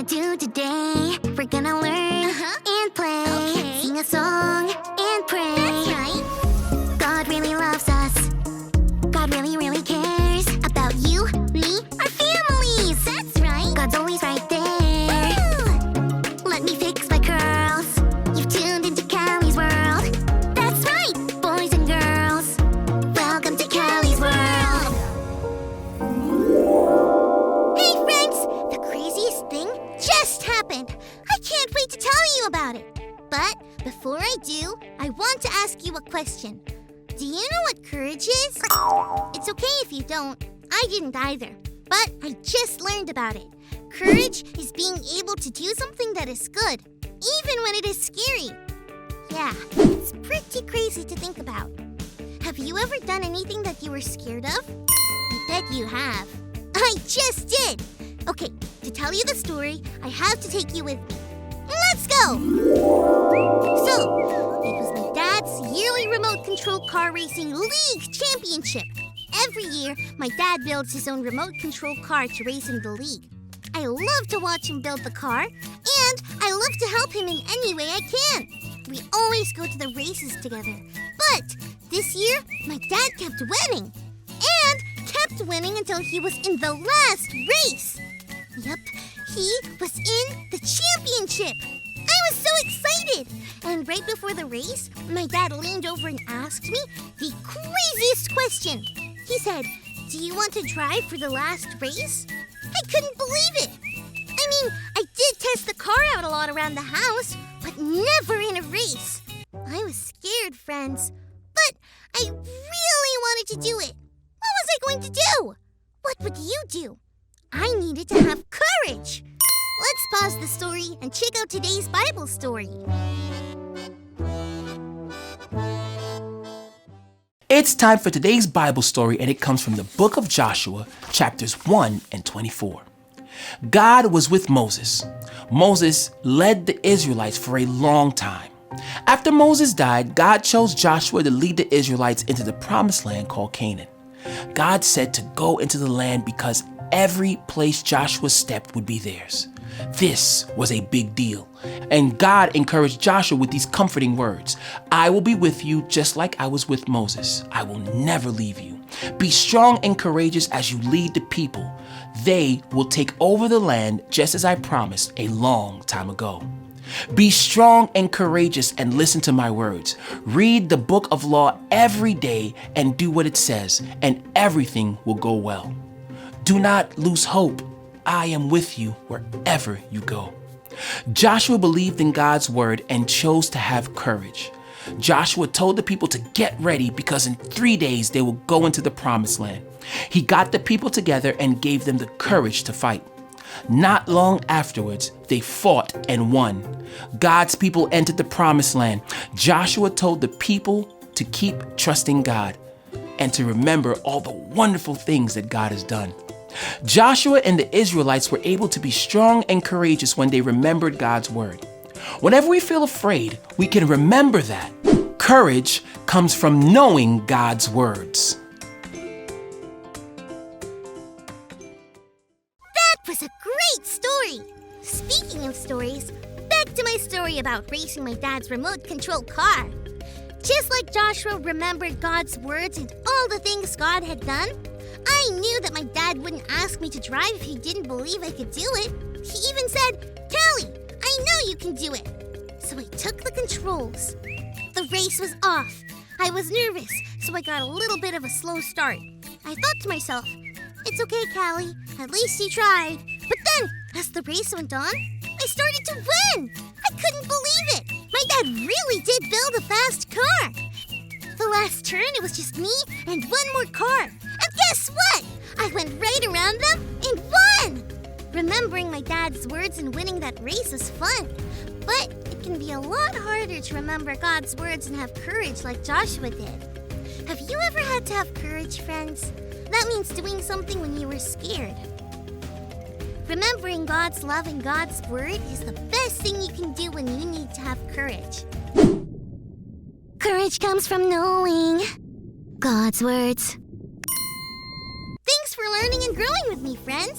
do today. We're gonna learn and play. Okay. Sing a song and pray. That's right. God really loves us. God really, really cares about you, me, our families. That's right. God's always right there. Woo! Let me fix my curls. You've tuned into Callie's world. That's right, boys and girls. Welcome to Callie's world. Hey, friends! The craziest thing just happened. I can't wait to tell you about it. But before I do, I want to ask you a question. Do you know what courage is? It's okay if you don't. I didn't either. But I just learned about it. Courage is being able to do something that is good, even when it is scary. Yeah, it's pretty crazy to think about. Have you ever done anything that you were scared of? I bet you have. I just did! Okay, to tell you the story, I have to take you with me. Let's go! So, it was my dad's yearly remote control car racing league championship. Every year, my dad builds his own remote control car to race in the league. I love to watch him build the car, and I love to help him in any way I can. We always go to the races together. But this year, my dad kept winning. And kept winning until he was in the last race. Yep, he was in the championship. I was so excited. And right before the race, my dad leaned over and asked me the craziest question. He said, "Do you want to drive for the last race?" I couldn't believe it. I mean, I did test the car out a lot around the house, but never in a race. I was scared, friends, but I really wanted to do it. What was I going to do? What would you do? I needed to have courage. Let's pause the story and check out today's Bible story. It's time for today's Bible story, and it comes from the book of Joshua, chapters 1 and 24. God was with Moses. Moses led the Israelites for a long time. After Moses died, God chose Joshua to lead the Israelites into the promised land called Canaan. God said to go into the land because every place Joshua stepped would be theirs. This was a big deal. And God encouraged Joshua with these comforting words. "I will be with you just like I was with Moses. I will never leave you. Be strong and courageous as you lead the people. They will take over the land just as I promised a long time ago. Be strong and courageous and listen to my words. Read the book of law every day and do what it says, and everything will go well. Do not lose hope. I am with you wherever you go." Joshua believed in God's word and chose to have courage. Joshua told the people to get ready because in 3 days they will go into the promised land. He got the people together and gave them the courage to fight. Not long afterwards, they fought and won. God's people entered the promised land. Joshua told the people to keep trusting God and to remember all the wonderful things that God has done. Joshua and the Israelites were able to be strong and courageous when they remembered God's word. Whenever we feel afraid, we can remember that courage comes from knowing God's words. That was a great story. Speaking of stories, back to my story about racing my dad's remote control car. Just like Joshua remembered God's words and all the things God had done, I knew that my dad wouldn't ask me to drive if he didn't believe I could do it. He even said, "Callie, I know you can do it." So I took the controls. The race was off. I was nervous, so I got a little bit of a slow start. I thought to myself, "It's okay, Callie, at least you tried." But then, as the race went on, I started to win. I couldn't believe it. My dad really did build a fast car. The last turn, it was just me and one more car. And guess what? I went right around them and won! Remembering my dad's words and winning that race was fun. But it can be a lot harder to remember God's words and have courage like Joshua did. Have you ever had to have courage, friends? That means doing something when you were scared. Remembering God's love and God's word is the best thing you can do when you need to have courage. Courage comes from knowing God's words. Thanks for learning and growing with me, friends.